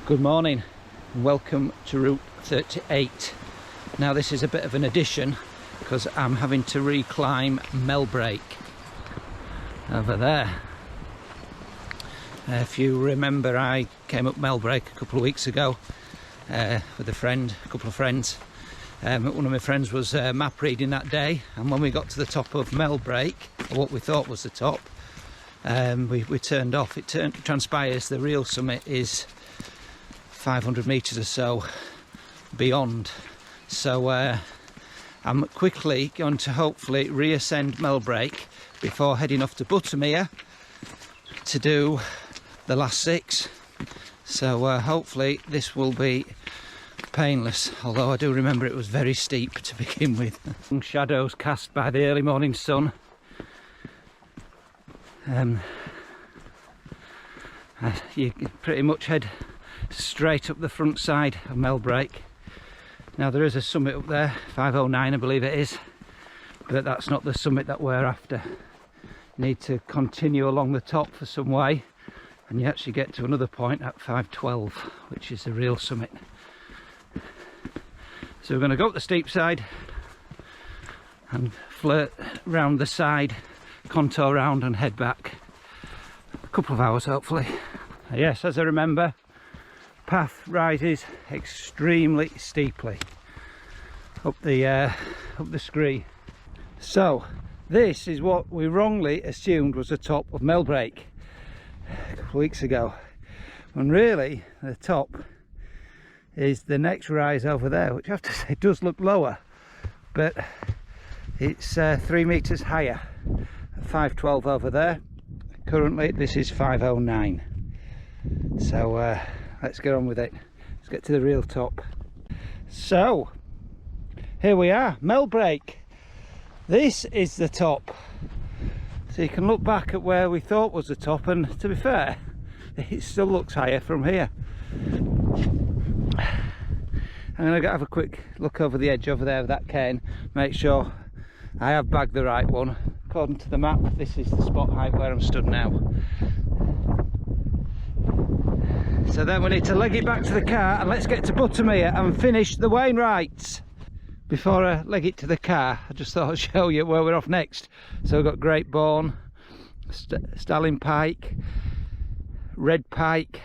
Good morning and welcome to Route 38. Now this is a bit of an addition because I'm having to reclimb Melbrake over there. If you remember, I came up Melbrake a couple of weeks ago with a couple of friends. One of my friends was map reading that day, and when we got to the top of Melbrake, or what we thought was the top, we turned off. It transpires the real summit is 500 metres or so beyond, so I'm quickly going to hopefully reascend Melbrake before heading off to Buttermere to do the last 6. So hopefully this will be painless, although I do remember it was very steep to begin with. Shadows cast by the early morning sun. You pretty much head straight up the front side of Melbrake. Now there is a summit up there, 509 I believe it is, but that's not the summit that we're after. You need to continue along the top for some way and you actually get to another point at 512, which is the real summit. So we're going to go up the steep side and flirt round the side, contour round and head back. A couple of hours hopefully. Yes, as I remember, path rises extremely steeply up the scree. So this is what we wrongly assumed was the top of Melbrake a couple of weeks ago, when really the top is the next rise over there, which I have to say does look lower, but it's 3 metres higher at 512 over there. Currently this is 509, so let's get on with it. Let's get to the real top. So here we are, Melbrake. This is the top. So you can look back at where we thought was the top, and to be fair, it still looks higher from here. I'm going to have a quick look over the edge over there of that cane, make sure I have bagged the right one. According to the map, this is the spot height where I'm stood now. So then we need to leg it back to the car and let's get to Buttermere and finish the Wainwrights. Before I leg it to the car, I just thought I'd show you where we're off next. So we've got Great Bourne, Stalin Pike, Red Pike,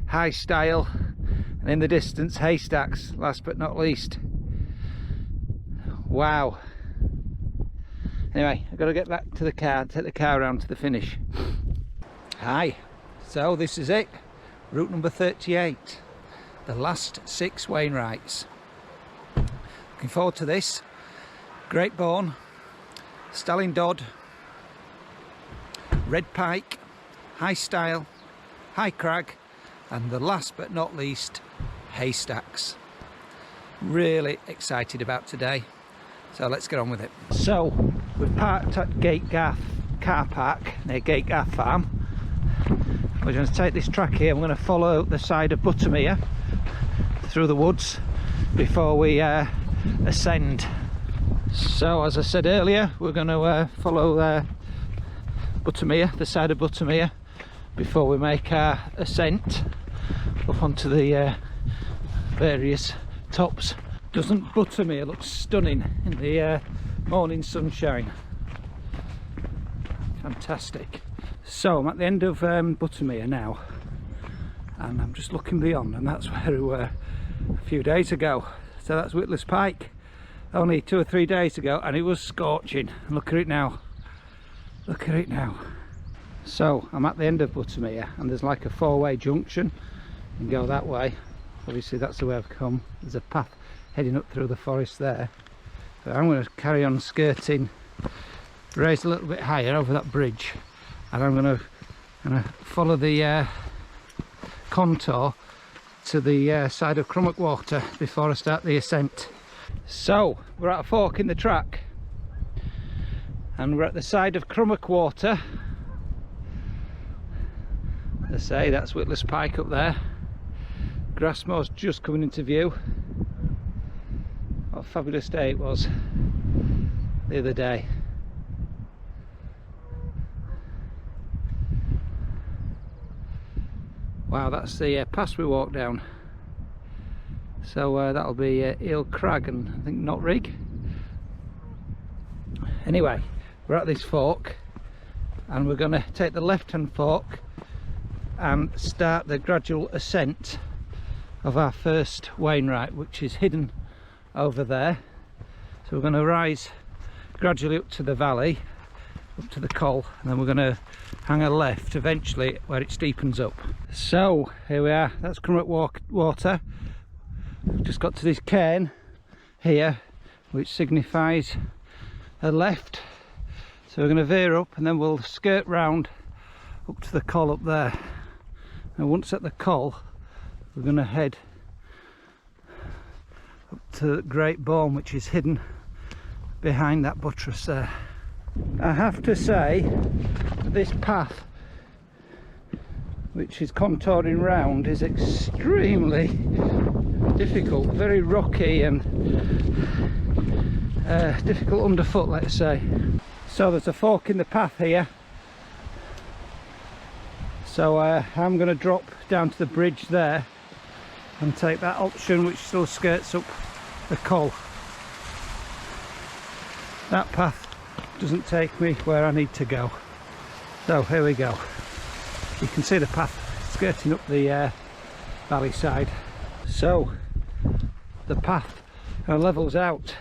High Style, and in the distance Haystacks, last but not least. Wow. Anyway, I've got to get back to the car, take the car around to the finish. Hi, so this is it. Route number 38, the last 6 Wainwrights. Looking forward to this. Great Bourne, Stalin Dodd, Red Pike, High Style, High Crag, and the last but not least, Haystacks. Really excited about today, so let's get on with it. So we've parked at Gategarth car park near Gategarth Farm. We're going to take this track here. I'm going to follow the side of Buttermere through the woods before we ascend. So as I said earlier, we're going to follow Buttermere, the side of Buttermere, before we make our ascent up onto the various tops. Doesn't Buttermere look stunning in the morning sunshine? Fantastic. So I'm at the end of Buttermere now, and I'm just looking beyond, and that's where we were a few days ago. So that's Witless Pike, only 2 or 3 days ago, and it was scorching. Look at it now, look at it now. So I'm at the end of Buttermere, and there's like a 4-way junction. You can go that way, obviously that's the way I've come. There's a path heading up through the forest there, but I'm going to carry on skirting, raise a little bit higher over that bridge, and I'm going to follow the contour to the side of Crummock Water before I start the ascent. So we're at a fork in the track and we're at the side of Crummock Water. As I say, that's Witless Pike up there. Grassmoor's just coming into view. What a fabulous day it was the other day. Wow, that's the pass we walked down. So that'll be Eel Crag and I think Knotrig. Anyway, we're at this fork and we're going to take the left hand fork and start the gradual ascent of our first Wainwright, which is hidden over there. So we're going to rise gradually up to the valley, up to the col, and then we're going to hang a left eventually where it steepens up. So here we are, that's Crummock Water. We've just got to this cairn here which signifies a left, so we're going to veer up and then we'll skirt round up to the col up there, and once at the col we're going to head up to the Great Bourne, which is hidden behind that buttress there. I have to say, this path which is contouring round is extremely difficult, very rocky and difficult underfoot, let's say. So there's a fork in the path here, so I'm going to drop down to the bridge there and take that option which still skirts up the col. That path doesn't take me where I need to go, so here we go. You can see the path skirting up the valley side. So the path levels out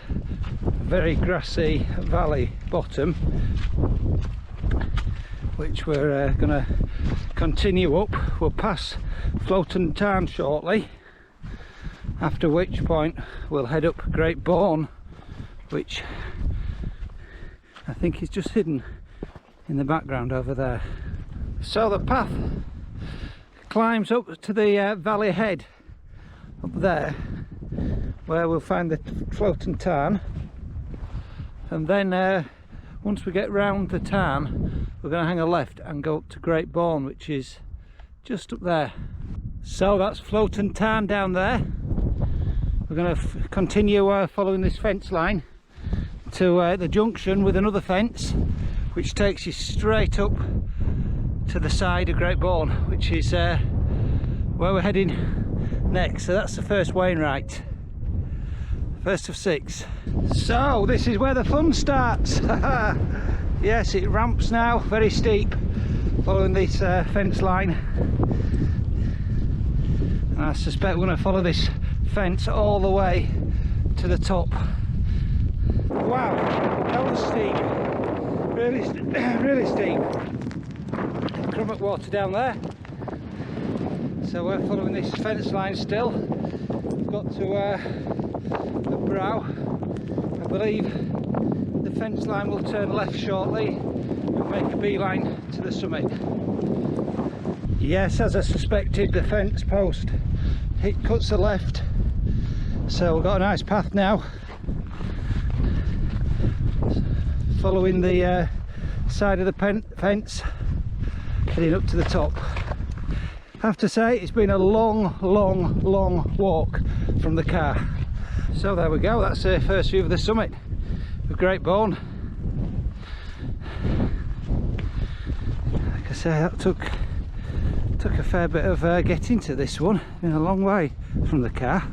a very grassy valley bottom, which we're going to continue up. We'll pass Floaton Tarn shortly, after which point we'll head up Great Bourne, which I think is just hidden in the background over there. So the path climbs up to the valley head up there, where we'll find the Floaton Tarn, and then once we get round the tarn we're going to hang a left and go up to Great Bourne, which is just up there. So that's Floaton Tarn down there. We're going to continue following this fence line to the junction with another fence which takes you straight up to the side of Great Bourne, which is where we're heading next. So that's the first Wainwright, first of 6. So this is where the fun starts. Yes, it ramps now, very steep, following this fence line, and I suspect we're going to follow this fence all the way to the top. Wow, that was steep, really steep. Crummock Water down there, so we're following this fence line still. We've got to the brow. I believe the fence line will turn left shortly and make a beeline to the summit. Yes, as I suspected, the fence post cuts the left, so we've got a nice path now following the side of the fence, heading up to the top. I have to say it's been a long walk from the car. So there we go, that's the first view of the summit of Great Bourne. Like I say, that took a fair bit of getting to this one. Been a long way from the car.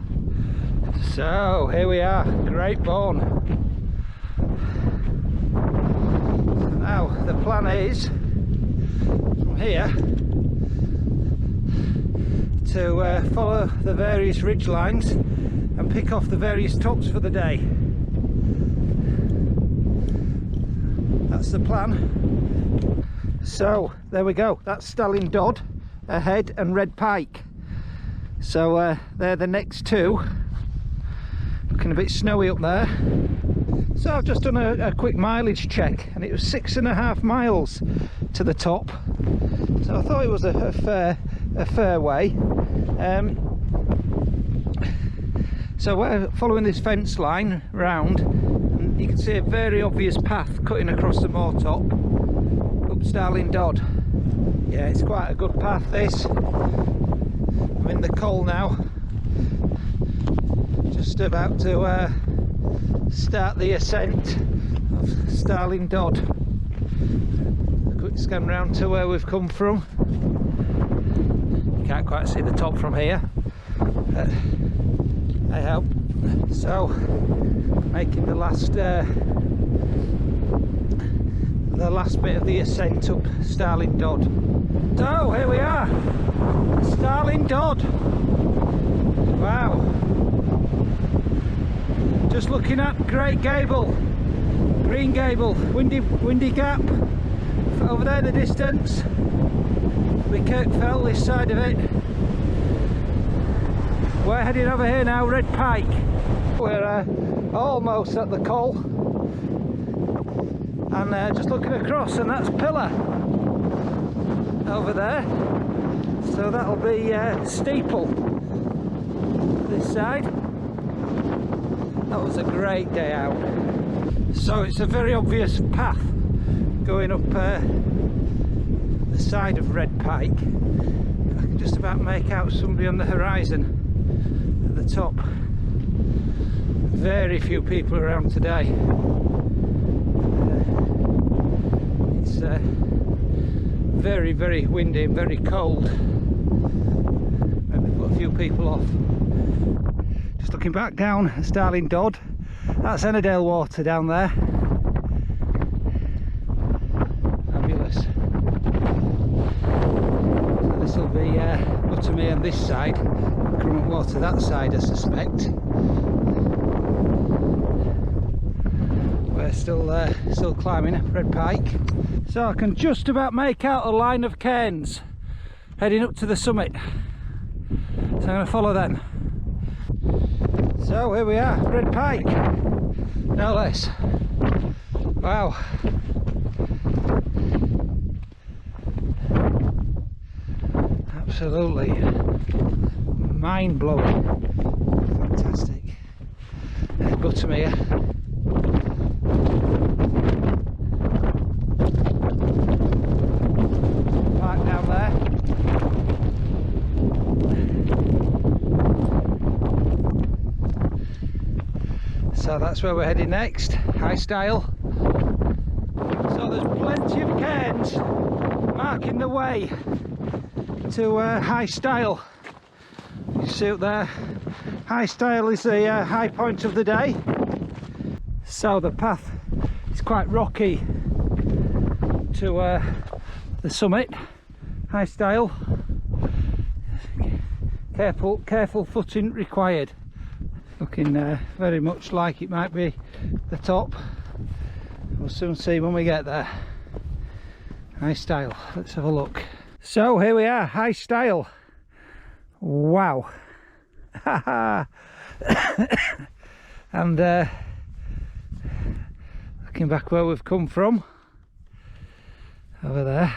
So here we are, Great Bourne. So now the plan is from here to follow the various ridge lines and pick off the various tops for the day. That's the plan. So there we go, that's Stallion Dodd ahead and Red Pike. So they're the next two. Looking a bit snowy up there. So I've just done a quick mileage check and it was 6.5 miles to the top. So I thought it was a fair way. So we're following this fence line round, and you can see a very obvious path cutting across the moor top up Starling Dodd. Yeah, it's quite a good path this. I'm in the coal now, just about to start the ascent of Starling Dodd. A quick scan round to where we've come from. You can't quite see the top from here. I hope. So, making the last bit of the ascent up Starling Dodd. So here we are, Starling Dodd. Wow. Just looking at Great Gable, Green Gable, Windy Gap. Over there in the distance, we Kirkfell, this side of it. We're heading over here now, Red Pike. We're almost at the Col, and just looking across, and that's Pillar over there. So that'll be Steeple this side. That was a great day out. So it's a very obvious path going up the side of Red Pike. I can just about make out somebody on the horizon at the top. Very few people around today. It's very, very windy and very cold. Maybe put a few people off. Just looking back down at Starling Dodd. That's Ennerdale water down there. Fabulous. So this will be Buttermere on this side, Crummock water that side, I suspect. We're still climbing up Red Pike. So I can just about make out a line of cairns heading up to the summit. So I'm going to follow them. So here we are, Red Pike, no less. Wow. Absolutely mind-blowing. Fantastic. There's Buttermere. Park down there. So that's where we're heading next, High Stile. So there's plenty of cairns marking the way to High Stile. You see up there, High Stile is the high point of the day. So the path is quite rocky to the summit, High Stile. Careful footing required. Looking very much like it might be the top. We'll soon see when we get there. High Stile, let's have a look. So here we are, High Stile. Wow. And looking back where we've come from, over there.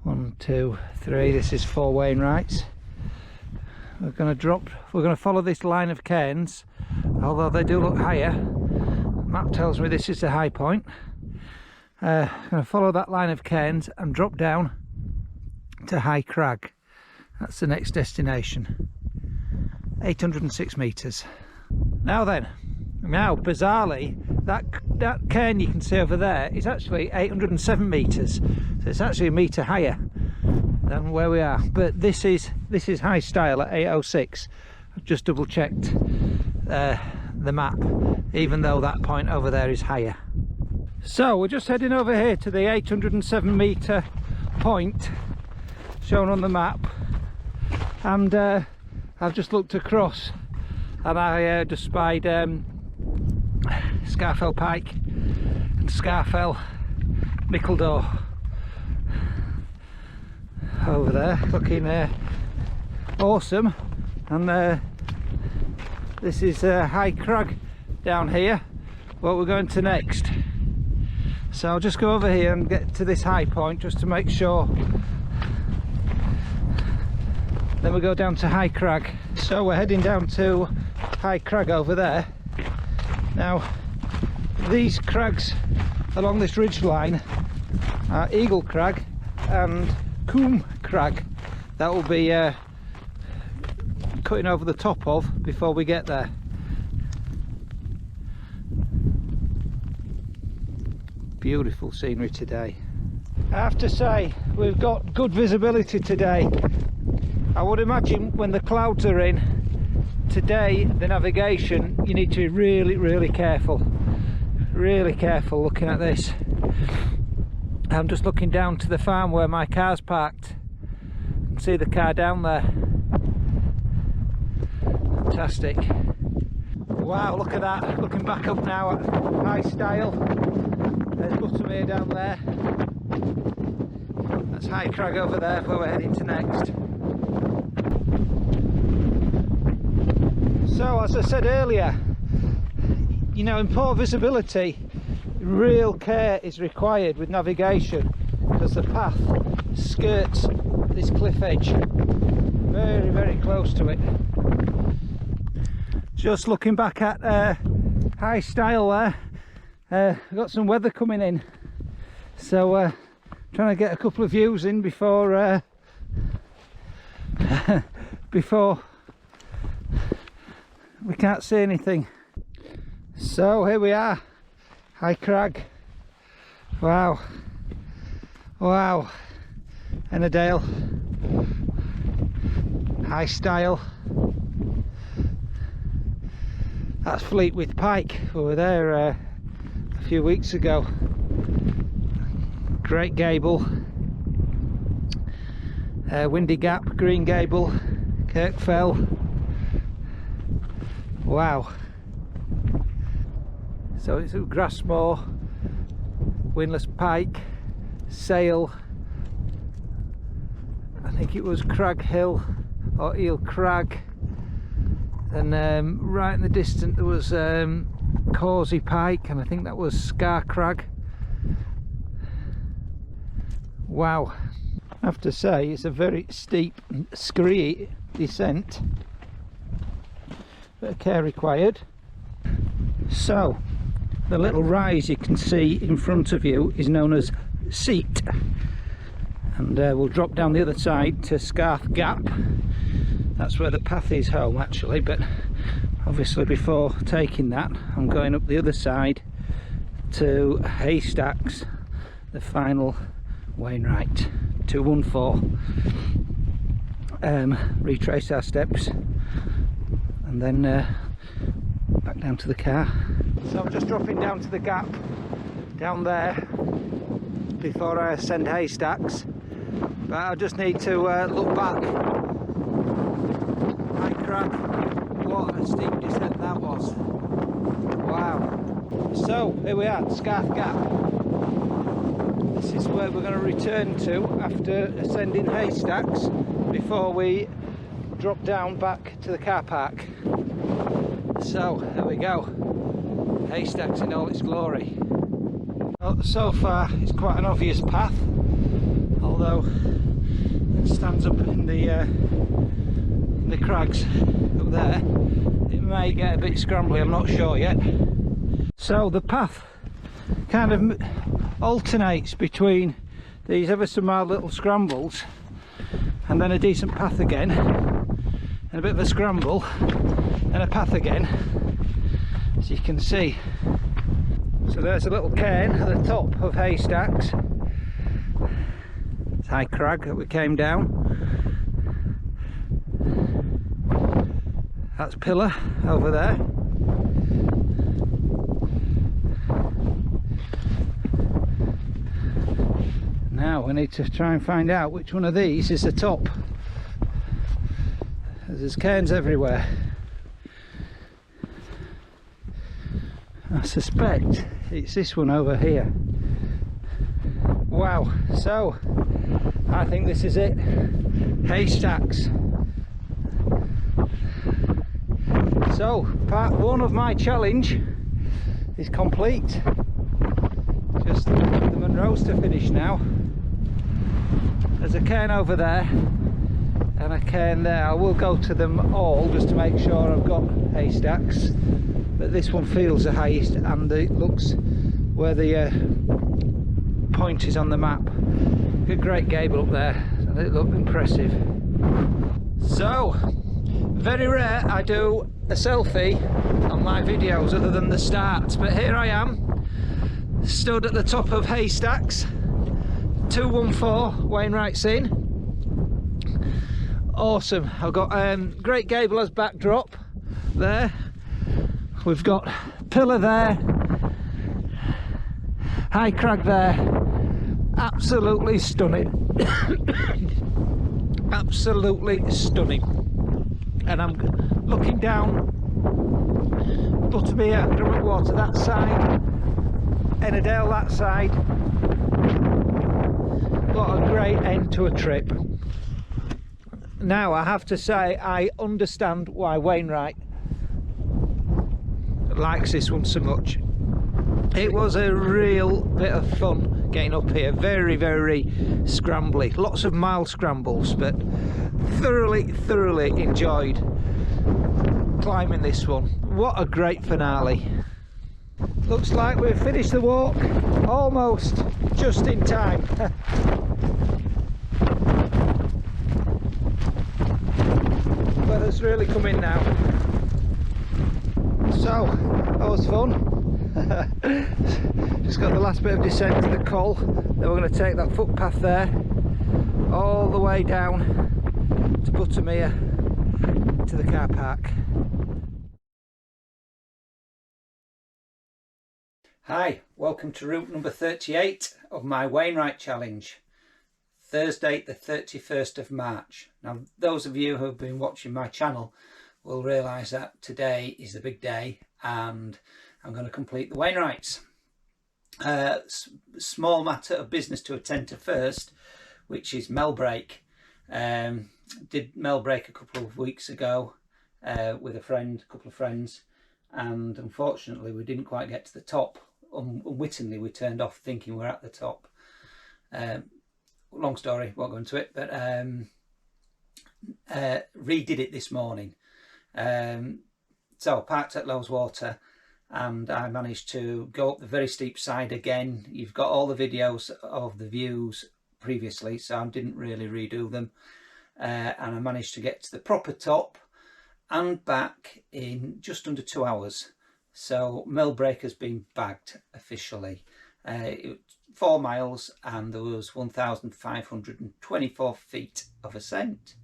1, 2, 3, this is 4 Wainwrights. We're going to follow this line of cairns, although they do look higher. The map tells me this is the high point. I'm going to follow that line of cairns and drop down to High Crag. That's the next destination. 806 metres. Now bizarrely, that cairn you can see over there is actually 807 metres. So it's actually a metre higher than where we are, but this is High Stile at 806. I've just double checked the map, even though that point over there is higher. So we're just heading over here to the 807 metre point shown on the map, and I've just looked across and I just spied Scarfell Pike and Scarfell Mickledore over there, looking awesome. And this is High Crag down here, what we're going to next. So I'll just go over here and get to this high point just to make sure then we go down to High Crag. So we're heading down to High Crag over there. Now these crags along this ridge line are Eagle Crag and Coombe Crag. That will be cutting over the top of before we get there. Beautiful scenery today. I have to say, we've got good visibility today. I would imagine when the clouds are in today, the navigation, you need to be really careful looking at this. I'm just looking down to the farm where my car's parked. You can see the car down there. Fantastic. Wow, look at that. Looking back up now at High Style. There's Buttermere down there. That's High Crag over there where we're heading to next. So as I said earlier, you know, in poor visibility, real care is required with navigation because the path skirts this cliff edge, very close to it. Just looking back at High Style there, we've got some weather coming in, so trying to get a couple of views in before before we can't see anything. So here we are, High Crag. Wow, Ennerdale, High Style. That's Fleetwith Pike. We were there a few weeks ago. Great Gable, Windy Gap, Green Gable, Kirkfell. Wow. So it's Grassmoor, Windlass Pike, Sale, I think it was Crag Hill or Eel Crag, and right in the distance there was Causey Pike, and I think that was Scar Crag. Wow, I have to say it's a very steep, scree descent, bit of care required. So the little rise you can see in front of you is known as Seat, and we'll drop down the other side to Scarth Gap. That's where the path is home actually, but obviously before taking that I'm going up the other side to Haystacks, the final Wainwright 214. Retrace our steps and then back down to the car. So I'm just dropping down to the gap down there before I ascend Haystacks, but I just need to look back. High Crag, what a steep descent that was. Wow. So here we are, Scarth Gap. This is where we're going to return to after ascending Haystacks before we drop down back to the car park. So there we go, Haystacks in all its glory. Well, so far it's quite an obvious path, although it stands up in the crags up there. It may get a bit scrambly, I'm not sure yet. So the path kind of alternates between these ever so mild little scrambles and then a decent path again, and a bit of a scramble and a path again, as you can see. So there's a little cairn at the top of Haystacks. It's High Crag that we came down. That's Pillar over there. Now we need to try and find out which one of these is the top. There's cairns everywhere. I suspect it's this one over here. Wow, so I think this is it. Haystacks. So part one of my challenge is complete. Just the Munros to finish now. There's a cairn over there and a cairn there. I will go to them all just to make sure I've got haystacks, but this one feels the highest, and it looks where the point is on the map. A great gable up there, and it looked impressive. So very rare I do a selfie on my videos other than the start, but here I am, stood at the top of haystacks, 214 Wainwrights in. Awesome. I've got great gable as backdrop there. We've got pillar there, high crag there. Absolutely stunning. Absolutely stunning. And I'm looking down Buttermere, Crummock Water that side, Ennerdale that side. What a great end to a trip. Now I have to say I understand why Wainwright likes this one so much. It was a real bit of fun getting up here, very scrambly, lots of mild scrambles, but thoroughly enjoyed climbing this one. What a great finale. Looks like we've finished the walk almost just in time. Weather's really coming now. So that was fun. Just got the last bit of descent to the Col, then we're going to take that footpath there all the way down to Buttermere to the car park. Hi, welcome to route number 38 of my Wainwright challenge, Thursday the 31st of March. Now those of you who have been watching my channel will realise that today is the big day and I'm going to complete the Wainwrights. Small matter of business to attend to first, which is Melbrake. Did Melbrake a couple of weeks ago with a couple of friends, and unfortunately we didn't quite get to the top. Unwittingly we turned off thinking we're at the top. Long story, won't go into it, but redid it this morning. So I parked at Loweswater and I managed to go up the very steep side again. You've got all the videos of the views previously, so I didn't really redo them, and I managed to get to the proper top and back in just under 2 hours. So Melbrake has been bagged officially. It was 4 miles and there was 1,524 feet of ascent.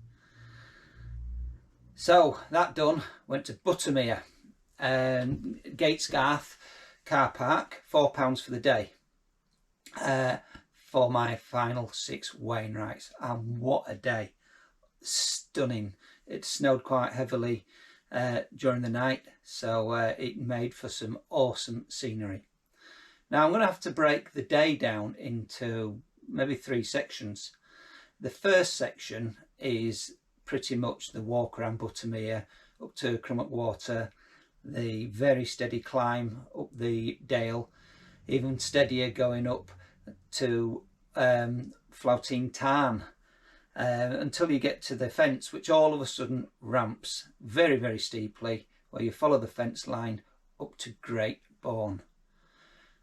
So that done, went to Buttermere, Gatesgarth car park, £4 for the day for my final 6 Wainwrights, and what a day. Stunning. It snowed quite heavily during the night, so it made for some awesome scenery. Now I'm going to have to break the day down into maybe 3 sections. The first section is pretty much the walk around Buttermere up to Crummock Water, the very steady climb up the dale, even steadier going up to Flouting Tarn, until you get to the fence, which all of a sudden ramps very steeply, where you follow the fence line up to Great Bourne.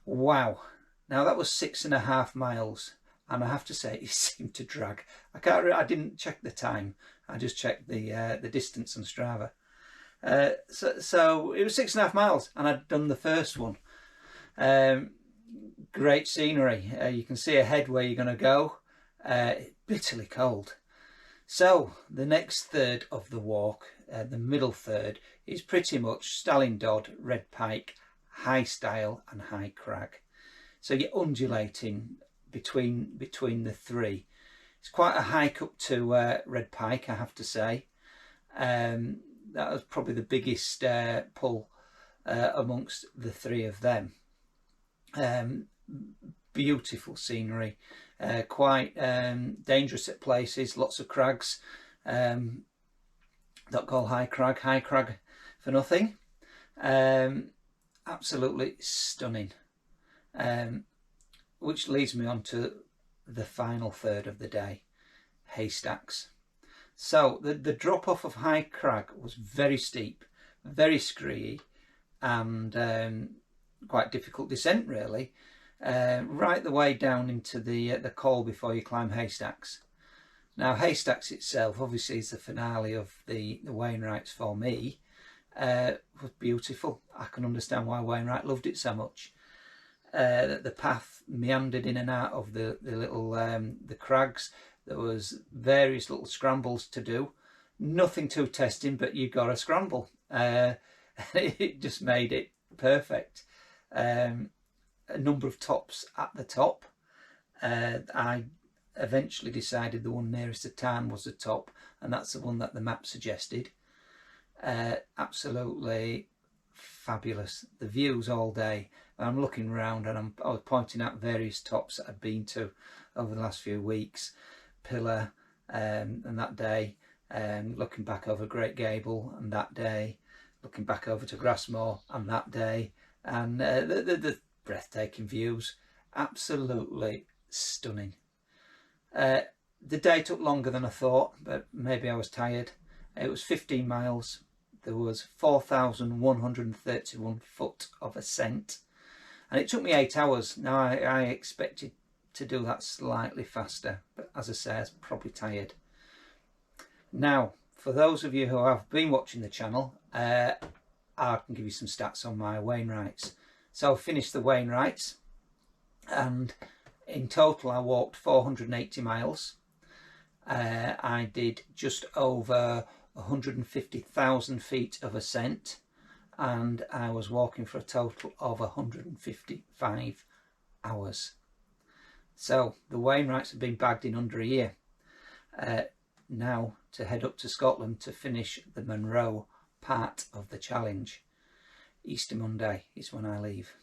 Wow. Now that was 6.5 miles, and I have to say it seemed to drag. I didn't check the time, I just checked the distance on Strava. So it was 6.5 miles and I'd done the first one. Great scenery. You can see ahead where you're going to go. Bitterly cold. So the next third of the walk, the middle third, is pretty much Stallingdod, Red Pike, High Stile and High Crag. So you're undulating between the three. It's quite a hike up to Red Pike, I have to say. That was probably the biggest pull amongst the three of them. Beautiful scenery, quite dangerous at places, lots of crags. Don't call High Crag for nothing. Absolutely stunning. Which leads me on to the final third of the day, haystacks. So the drop off of High Crag was very steep, very screey, and quite difficult descent really, right the way down into the col before you climb Haystacks. Now Haystacks itself obviously is the finale of the Wainwrights for me. Was beautiful. I can understand why Wainwright loved it so much. The path meandered in and out of the little the crags. There was various little scrambles to do. Nothing too testing, but you got a scramble. It just made it perfect. A number of tops at the top. I eventually decided the one nearest the town was the top, and that's the one that the map suggested. Absolutely fabulous. The views all day. I'm looking around and I was pointing out various tops that I've been to over the last few weeks. Pillar and that day, looking back over Great Gable and that day, looking back over to Grassmore and that day, and the breathtaking views. Absolutely stunning. The day took longer than I thought, but maybe I was tired. It was 15 miles. There was 4,131 foot of ascent, and it took me 8 hours. Now I expected to do that slightly faster, but as I say, I was probably tired. Now, for those of you who have been watching the channel, I can give you some stats on my Wainwrights. So I finished the Wainwrights, and in total I walked 480 miles. I did just over 150,000 feet of ascent, and I was walking for a total of 155 hours. So the Wainwrights have been bagged in under a year. Now to head up to Scotland to finish the Munro part of the challenge. Easter Monday is when I leave.